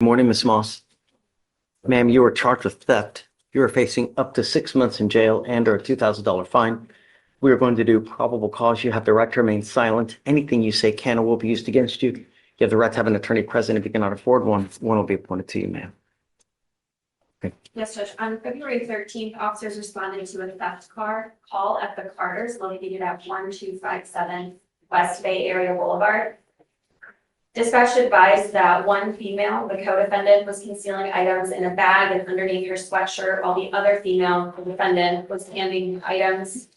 Good morning, Ms. Moss. Ma'am, you are charged with theft. You are facing up to 6 months in jail and/or a $2,000 fine. We are going to do probable cause. You have the right to remain silent. Anything you say can or will be used against you. You have the right to have an attorney present. If you cannot afford one, one will be appointed to you, ma'am. Okay. Yes, Judge. On February 13th, officers responded to a theft call at the Carters located at 1257 West Bay Area Boulevard. Dispatch advised that one female, the co-defendant, was concealing items in a bag and underneath her sweatshirt, while the other female, the defendant, was handing items.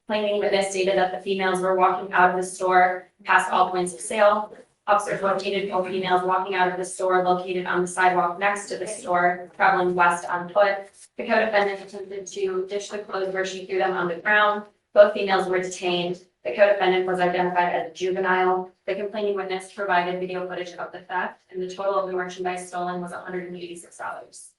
Claiming witness stated that the females were walking out of the store past all points of sale. Officers located both females walking out of the store located on the sidewalk next to the store, traveling west on foot. The co-defendant attempted to ditch the clothes where she threw them on the ground. Both females were detained. The co-defendant was identified as a juvenile. The complaining witness provided video footage of the theft, and the total of the merchandise stolen was $186.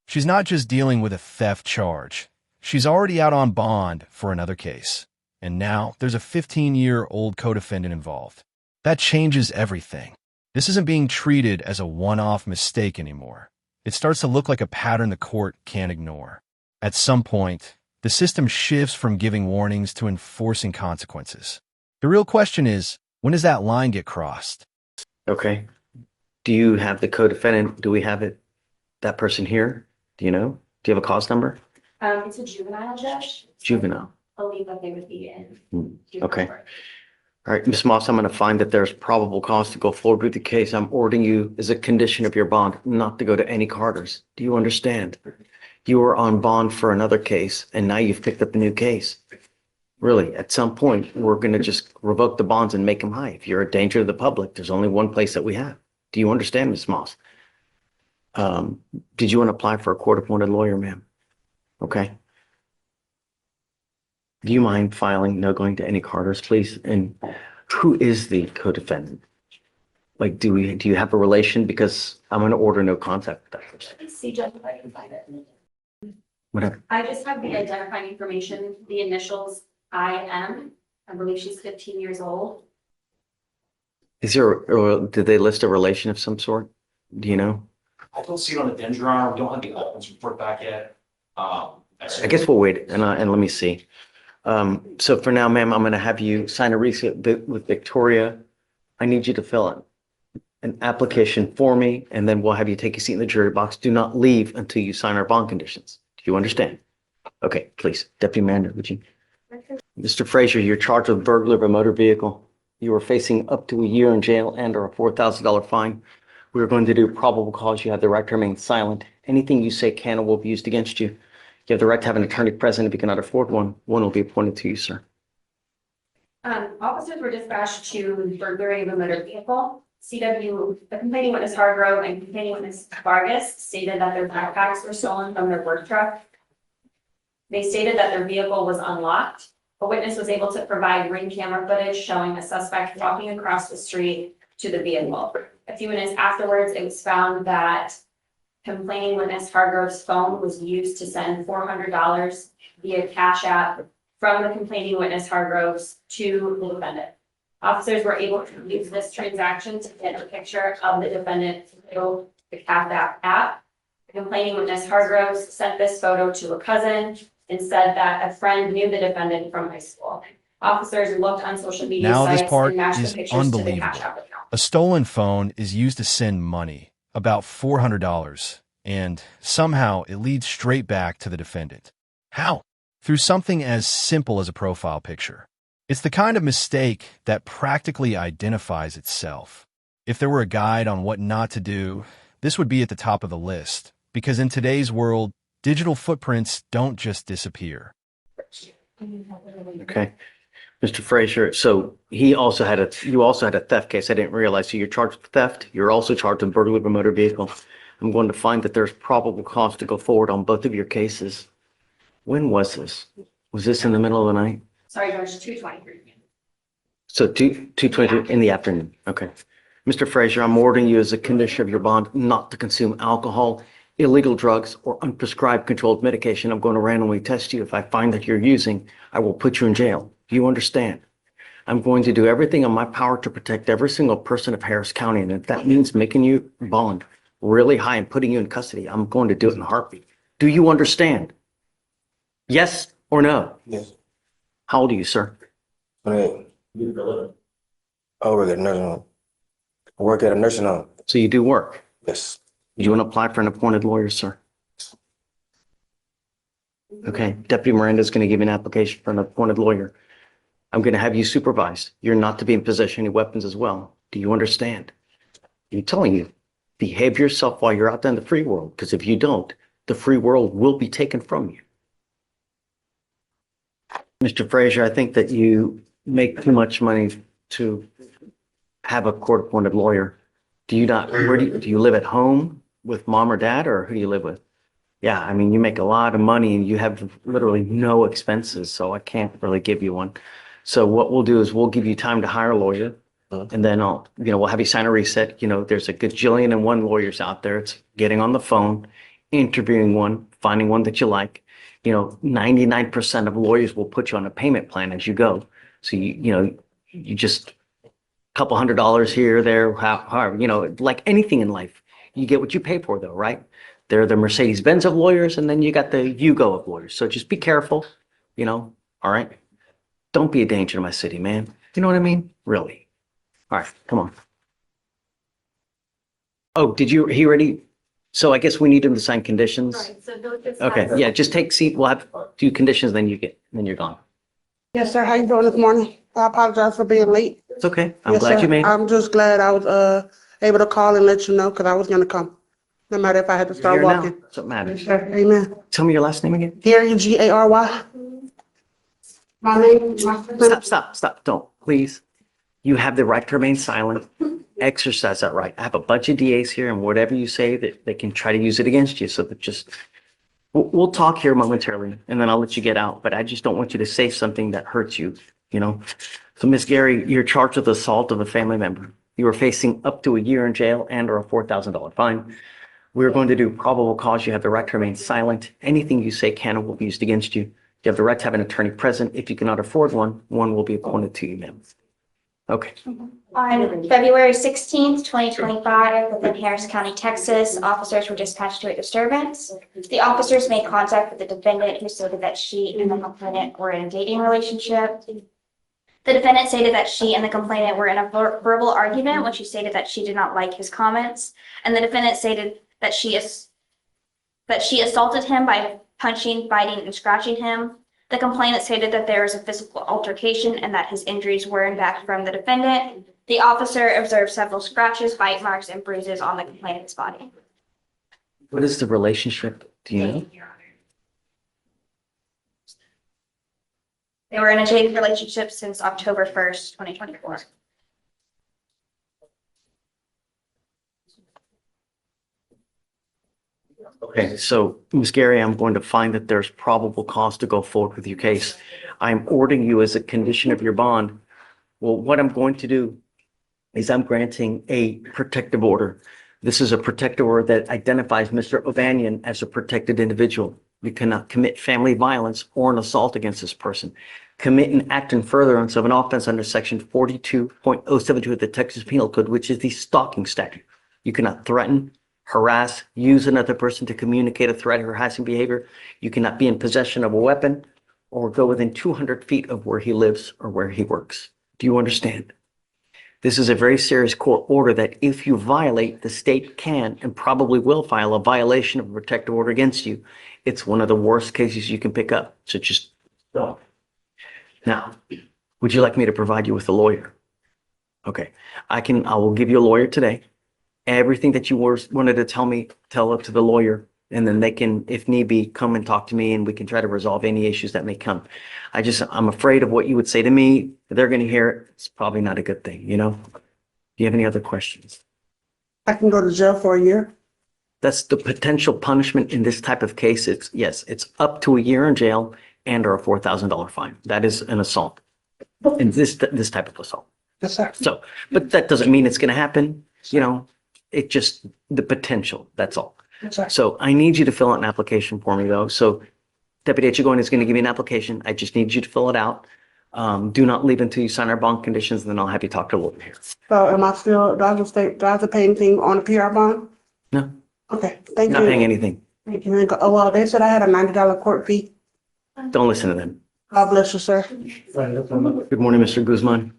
She's not just dealing with a theft charge. She's already out on bond for another case. And now there's a 15-year-old co-defendant involved. That changes everything. This isn't being treated as a one-off mistake anymore. It starts to look like a pattern the court can't ignore. At some point, the system shifts from giving warnings to enforcing consequences. The real question is, when does that line get crossed? Okay. Do you have the co-defendant? Do we have it? That person here? Do you know? Do you have a cause number? It's a juvenile, judge. Juvenile. I believe that they would be in. Okay. All right, Ms. Moss, I'm going to find that there's probable cause to go forward with the case. I'm ordering you as a condition of your bond not to go to any Carters. Do you understand? You were on bond for another case, and now you've picked up a new case. Really, at some point, we're going to just revoke the bonds and make them high. If you're a danger to the public, there's only one place that we have. Do you understand, Ms. Moss? Did you want to apply for a court-appointed lawyer, ma'am? Okay. Do you mind filing no going to any Carters, please? And who is the co-defendant? Like, do you have a relation? Because I'm going to order no contact with that person. Let's see, Judge, if I can find it. Whatever. I just have the identifying information, the initials IM. I believe she's 15 years old. Is there, or did they list a relation of some sort? Do you know? I don't see it on the Dendron. We don't have the Altman's report back yet. I guess we'll wait and let me see. So for now, ma'am, I'm going to have you sign a receipt with Victoria. I need you to fill in an application for me, and then we'll have you take a seat in the jury box. Do not leave until you sign our bond conditions. Do you understand? Okay, please. Deputy Manager, would you? Mr. Frazier, you're charged with burglary of a motor vehicle. You are facing up to a year in jail and or a $4,000 fine. We are going to do probable cause. You have the right to remain silent. Anything you say can or will be used against you. You have the right to have an attorney present. If you cannot afford one, one will be appointed to you, sir. Officers were dispatched to burglary of a motor vehicle. The complaining witness Hargrove and complaining witness Vargas stated that their backpacks were stolen from their work truck. They stated that their vehicle was unlocked. A witness was able to provide ring camera footage showing a suspect walking across the street to the vehicle. A few minutes afterwards, it was found that complaining witness Hargrove's phone was used to send $400 via Cash App from the complaining witness Hargrove's to the defendant. Officers were able to use this transaction to get a picture of the defendant through the Cash App. The complaining witness Hargroves sent this photo to a cousin and said that a friend knew the defendant from high school. Officers looked on social media Now sites this part and matched the is pictures to the Cash unbelievable. App account. A stolen phone is used to send money, about $400, and somehow it leads straight back to the defendant. How? Through something as simple as a profile picture. It's the kind of mistake that practically identifies itself. If there were a guide on what not to do, this would be at the top of the list, because in today's world, digital footprints don't just disappear. Okay. Mr. Frazier, so you also had a theft case. I didn't realize. So you're charged with theft. You're also charged with burglary of a motor vehicle. I'm going to find that there's probable cause to go forward on both of your cases. When was this? Was this in the middle of the night? Sorry, Judge, 223. So 2:22 in the afternoon. Okay. Mr. Frazier, I'm ordering you as a condition of your bond not to consume alcohol, illegal drugs, or unprescribed controlled medication. I'm going to randomly test you. If I find that you're using, I will put you in jail. Do you understand? I'm going to do everything in my power to protect every single person of Harris County. And if that means making you bond, really high and putting you in custody, I'm going to do it in a heartbeat. Do you understand? Yes or no? Yes. How old are you, sir? But You for a living. I work at a nursing home. I work at a nursing home. So you do work. Yes. You want to apply for an appointed lawyer, sir? Okay, Deputy Miranda's going to give you an application for an appointed lawyer. I'm going to have you supervised. You're not to be in possession of any weapons as well. Do you understand? I'm telling you, behave yourself while you're out there in the free world, because if you don't, the free world will be taken from you. Mr. Frazier, I think that you make too much money to have a court-appointed lawyer. Do you not, where do you live at home with mom or dad, or who do you live with? Yeah, I mean, you make a lot of money and you have literally no expenses, so I can't really give you one. So what we'll do is we'll give you time to hire a lawyer, and then we'll have you sign a reset. There's a gajillion and one lawyers out there. It's getting on the phone, interviewing one, finding one that you like. 99% of lawyers will put you on a payment plan as you go. So you just a couple $100 here, there, however, like anything in life, you get what you pay for though, right? They're the Mercedes-Benz of lawyers, and then you got the Yugo of lawyers. So just be careful, all right? Don't be a danger to my city, man. You know what I mean? Really. All right, come on. Oh, he already? So I guess we need him to sign conditions. Right, so they'll just Okay, have- yeah, just take seat. We'll have two conditions, then you're gone. Yes, sir. How you doing this morning? I apologize for being late. It's okay. I'm Yes, glad sir. you made it. I'm just glad I was able to call and let you know because I was gonna come, no matter if I had to You're start here now. walking. That's what matters. Yes, sir. Amen. Tell me your last name again. Gary, Gary. My name. Stop. Don't, please. You have the right to remain silent. Exercise that right. I have a bunch of DAs here, and whatever you say, that they can try to use it against you. So that we'll talk here momentarily, and then I'll let you get out. But I just don't want you to say something that hurts you, So Miss Gary, you're charged with assault of a family member. You are facing up to a year in jail and or a $4,000 fine. We're going to do probable cause. You have the right to remain silent. Anything you say can and will be used against you. You have the right to have an attorney present. If you cannot afford one will be appointed to you, ma'am. Okay. On February 16th, 2025, within Harris County, Texas, officers were dispatched to a disturbance. The officers made contact with the defendant, who stated that she and the complainant were in a dating relationship. The defendant stated that she and the complainant were in a verbal argument when she stated that she did not like his comments. And the defendant stated that she assaulted him by punching, biting, and scratching him. The complainant stated that there was a physical altercation and that his injuries were in fact from the defendant. The officer observed several scratches, bite marks, and bruises on the complainant's body. What is the relationship? Do you know? They were in a dating relationship since October 1st, 2024. Okay, so Ms. Gary, I'm going to find that there's probable cause to go forward with your case. I'm ordering you as a condition of your bond. Well, what I'm going to do is I'm granting a protective order. This is a protective order that identifies Mr. Ovanian as a protected individual. You cannot commit family violence or an assault against this person. Commit an act in furtherance of an offense under section 42.072 of the Texas Penal Code, which is the stalking statute. You cannot threaten, harass, use another person to communicate a threat or harassing behavior. You cannot be in possession of a weapon or go within 200 feet of where he lives or where he works. Do you understand? This is a very serious court order that if you violate, the state can and probably will file a violation of a protective order against you. It's one of the worst cases you can pick up. So just don't. Now, would you like me to provide you with a lawyer? Okay, I will give you a lawyer today. Everything that you wanted to tell it to the lawyer, and then they can, if need be, come and talk to me and we can try to resolve any issues that may come. I'm afraid of what you would say to me. They're going to hear it. It's probably not a good thing, Do you have any other questions? I can go to jail for a year. That's the potential punishment in this type of case. It's up to a year in jail and or a $4,000 fine. That is an assault. And this type of assault. Yes, sir. So, but that doesn't mean it's going to happen, It just the potential, that's all. Yes, sir. So I need you to fill out an application for me though. So Deputy Echegoyen is going to give me an application. I just need you to fill it out. Do not leave until you sign our bond conditions, and then I'll have you talk to a lawyer here. So am I still, do I have to pay anything on the PR bond? No, Okay, thank not paying you. anything. Thank you. Oh, well, they said I had a $90 court fee. Don't listen to them. God bless you, sir. Good morning, Mr. Guzman.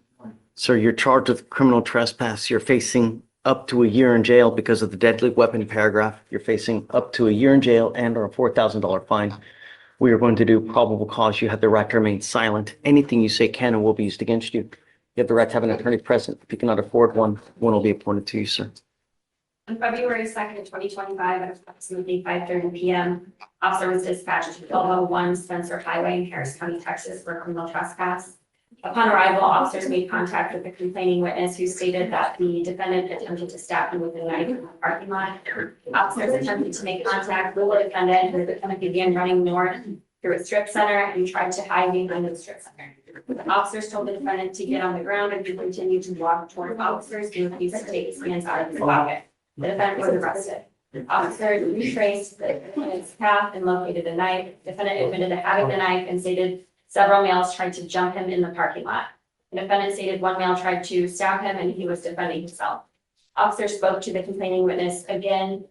Sir, you're charged with criminal trespass. You're facing up to a year in jail because of the deadly weapon paragraph. You're facing up to a year in jail and or a $4,000 fine. We are going to do probable cause. You have the right to remain silent. Anything you say can and will be used against you. You have the right to have an attorney present. If you cannot afford one, one will be appointed to you, sir. On February 2nd, 2025, at approximately 5:30 p.m., officer was dispatched to 1201 Spencer Highway in Harris County, Texas, for a criminal trespass. Upon arrival, officers made contact with the complaining witness, who stated that the defendant attempted to stab him with a knife in the parking lot. Officers attempted to make contact with the defendant, and the defendant began running north through a strip center and tried to hide behind the strip center. The officers told the defendant to get on the ground, and he continued to walk toward officers and refused to take his hands out of his pocket. The defendant was arrested. Officers retraced the defendant's path and located a knife. The defendant admitted to having the knife and stated several males tried to jump him in the parking lot. The defendant stated one male tried to stab him and he was defending himself. Officers spoke to the complaining witness again.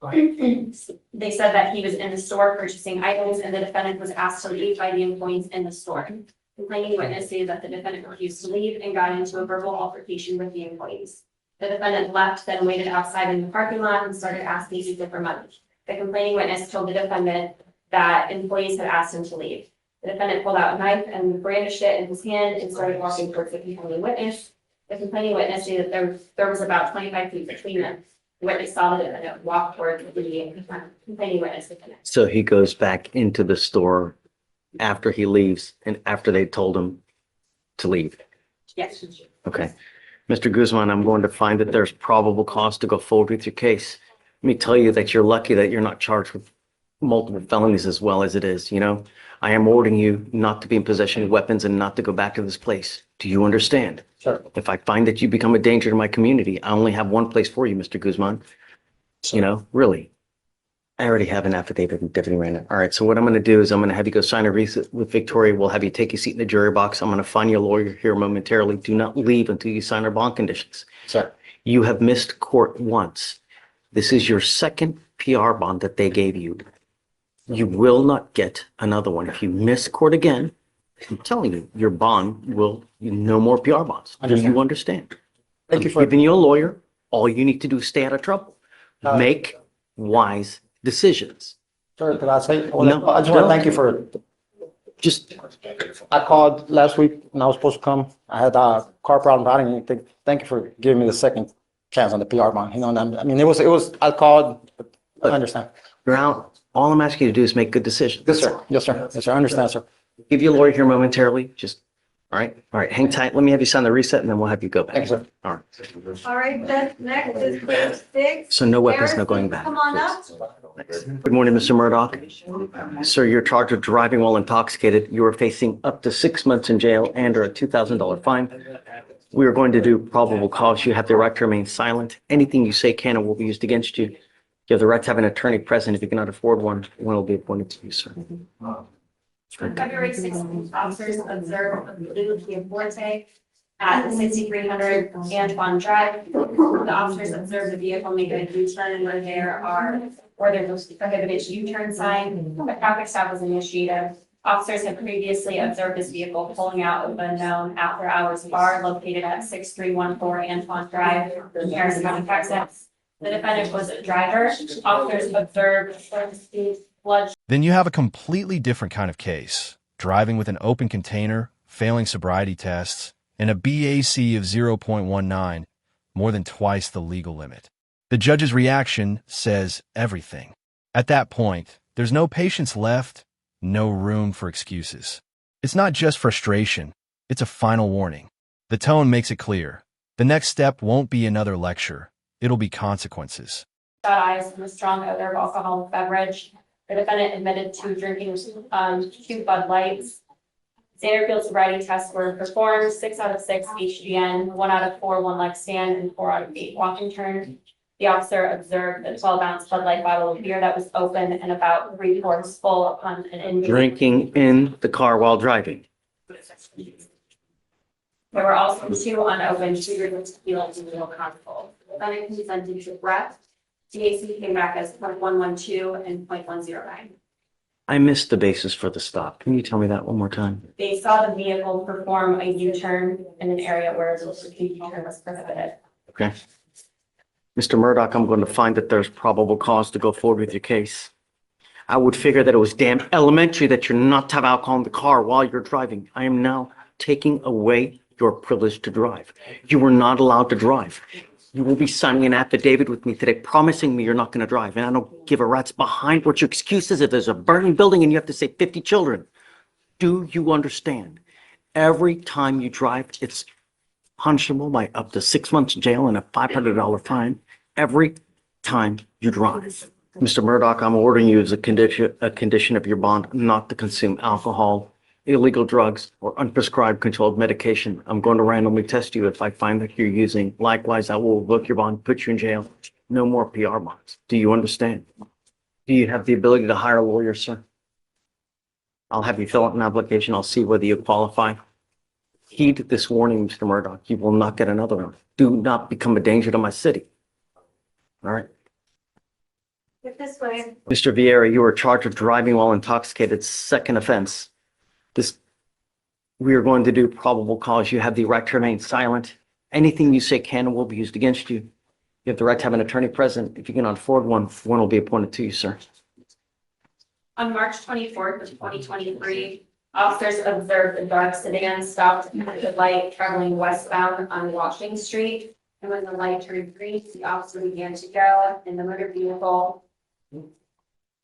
They said that he was in the store purchasing items and the defendant was asked to leave by the employees in the store. Complaining witness stated that the defendant refused to leave and got into a verbal altercation with the employees. The defendant left, then waited outside in the parking lot and started asking people for money. The complaining witness told the defendant that employees had asked him to leave. The defendant pulled out a knife and brandished it in his hand and started walking towards the complaining witness. The complaining witness stated that there was about 25 feet between them. The witness saw the defendant walk towards the complaining witness. So he goes back into the store after he leaves and after they told him to leave. Yes. Okay. Mr. Guzman, I'm going to find that there's probable cause to go forward with your case. Let me tell you that you're lucky that you're not charged with multiple felonies as well as it is, you know? I am ordering you not to be in possession of weapons and not to go back to this place. Do you understand? Sure. If I find that you become a danger to my community, I only have one place for you, Mr. Guzman. You know, really. I already have an affidavit from Deputy Randall. All right, so what I'm going to do is I'm going to have you go sign a receipt with Victoria. We'll have you take a seat in the jury box. I'm going to find your lawyer here momentarily. Do not leave until you sign our bond conditions. Sir. You have missed court once. This is your second PR bond that they gave you. You will not get another one. If you miss court again, I'm telling you, your bond will, no more PR bonds. Do you understand? Thank you I'm for giving you a lawyer. All you need to do is stay out of trouble. Make wise decisions. Sir, could I say, No, I just want to thank you for, Just, I called last week when I was supposed to come. I had a car problem. I didn't even think, thank you for giving me the second chance on the PR bond. You know, and I mean, it was, I called, but I understand. you're out. All I'm asking you to do is make good decisions. Yes, sir. Yes, sir. Yes, sir. I understand, sir. Give you a lawyer here momentarily. Just, all right. All right. Hang tight. Let me have you sign the reset and then we'll have you go back. Thank you, sir. All right. All right, then, next is case 6. So no weapons, no Harrison, going back. Come on up. Good morning, Mr. Murdoch. Sir, you're charged with driving while intoxicated. You are facing up to 6 months in jail and or a $2,000 fine. We are going to do probable cause. You have the right to remain silent. Anything you say can and will be used against you. You have the right to have an attorney present. If you cannot afford one, one will be appointed to you, sir. On February 16th, officers observed a blue Kia Forte at the 6300 Antoine Drive. The officers observed the vehicle make a U-turn where there's a prohibited U-turn sign. A traffic stop was initiated. Officers had previously observed this vehicle pulling out of a known after-hours bar located at 6314 Antoine Drive, Harris County, Texas. The defendant was a driver. Officers observed blood. Then you have a completely different kind of case. Driving with an open container, failing sobriety tests, and a BAC of 0.19, more than twice the legal limit. The judge's reaction says everything. At that point, there's no patience left, no room for excuses. It's not just frustration, it's a final warning. The tone makes it clear. The next step won't be another lecture. It'll be consequences. Eyes from a strong odor of alcoholic beverage. The defendant admitted to drinking 2 Bud Lights. Standard field sobriety tests were performed. 6 out of 6 HGN, 1 out of 4 one-leg stand, and 4 out of 8 walking turn. The officer observed a 12-ounce Bud Light bottle of beer that was open and about 3/4 full upon an inmate. Drinking in the car while driving. There were also 2 unopened shooters in the console. The defendant consented to breath. CAC came back as 0.112 and 0.109. I missed the basis for the stop. Can you tell me that one more time? They saw the vehicle perform a U-turn in an area where the U-turn was prohibited. Okay. Mr. Murdoch, I'm going to find that there's probable cause to go forward with your case. I would figure that it was damn elementary that you're not to have alcohol in the car while you're driving. I am now taking away your privilege to drive. You were not allowed to drive. You will be signing an affidavit with me today promising me you're not going to drive. And I don't give a rat's behind what your excuse is if there's a burning building and you have to save 50 children. Do you understand? Every time you drive, it's punishable by up to 6 months jail and a $500 fine. Every time you drive. Mr. Murdoch, I'm ordering you as a condition of your bond not to consume alcohol, illegal drugs, or unprescribed controlled medication. I'm going to randomly test you if I find that you're using. Likewise, I will revoke your bond, put you in jail. No more PR bonds. Do you understand? Do you have the ability to hire a lawyer, sir? I'll have you fill out an application. I'll see whether you qualify. Heed this warning, Mr. Murdoch. You will not get another one. Do not become a danger to my city. All right. Get this way. Mr. Vieira, you are charged with driving while intoxicated, second offense. We are going to do probable cause. You have the right to remain silent. Anything you say can and will be used against you. You have the right to have an attorney present. If you cannot afford one, one will be appointed to you, sir. On March 24th of 2023, officers observed a dark sedan stopped at the light traveling westbound on Washington Street. And when the light turned green, the officer began to go in the motor vehicle.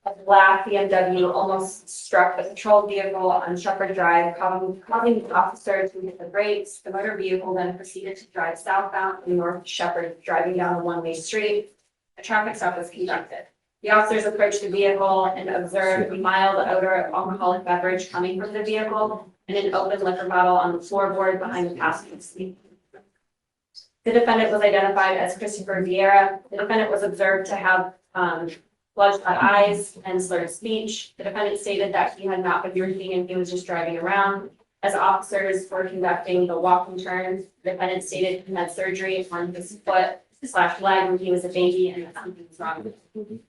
A black BMW almost struck the patrol vehicle on Shepherd Drive, causing the officer to hit the brakes. The motor vehicle then proceeded to drive southbound in North Shepherd, driving down a one-way street. A traffic stop was conducted. The officers approached the vehicle and observed a mild odor of alcoholic beverage coming from the vehicle and an open liquor bottle on the floorboard behind the passenger seat. The defendant was identified as Christopher Vieira. The defendant was observed to have bloodshot eyes and slurred speech. The defendant stated that he had not been drinking and he was just driving around. As officers were conducting the walk and turn, the defendant stated he had surgery on his foot/leg when he was a baby and that something was wrong with him.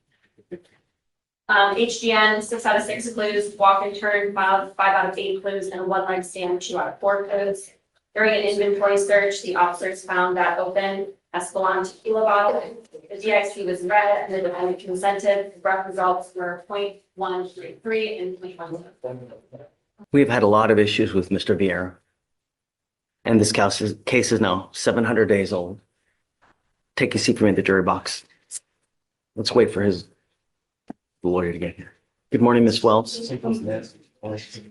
HGN, 6 out of 6 clues, walk and turn, 5 out of 8 clues, and a one-leg stand, 2 out of 4 clues. During an inventory search, the officers found that open Espolon tequila bottle. The DXT was red and the defendant consented. The rough results were 0.133 and 0.1. We've had a lot of issues with Mr. Vieira. And this case is now 700 days old. Take a seat for me in the jury box. Let's wait for his lawyer to get here. Good morning, Ms. Wells.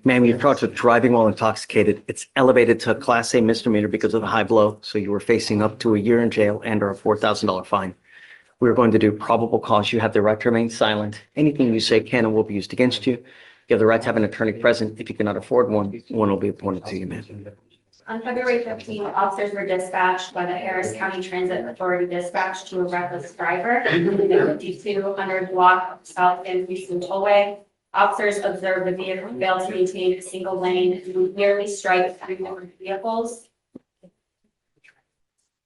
Ma'am, you're charged with driving while intoxicated. It's elevated to a Class A misdemeanor because of the high blow, so you were facing up to a year in jail and or a $4,000 fine. We're going to do probable cause. You have the right to remain silent. Anything you say can and will be used against you. You have the right to have an attorney present. If you cannot afford one, one will be appointed to you, ma'am. On February 15th, officers were dispatched by the Harris County Transit Authority dispatch to a reckless driver in the 5200 block of South End Houston Tollway. Officers observed the vehicle failed to maintain a single lane and nearly strike 3 different vehicles.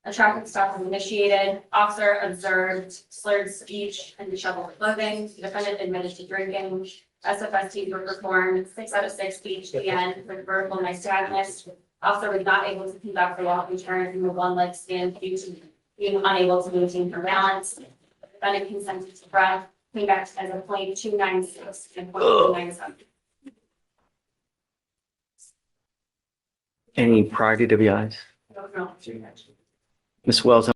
A traffic stop was initiated. Officer observed slurred speech and disheveled clothing. The defendant admitted to drinking. SFSTs were performed. 6 out of 6 HDN with verbal nystagmus. Officer was not able to conduct the walk and turn in the one-leg stand due to being unable to maintain her balance. The defendant consented to breath. Came back as a 0.296 and 0.297. Any priority WIs? Ms. Wells,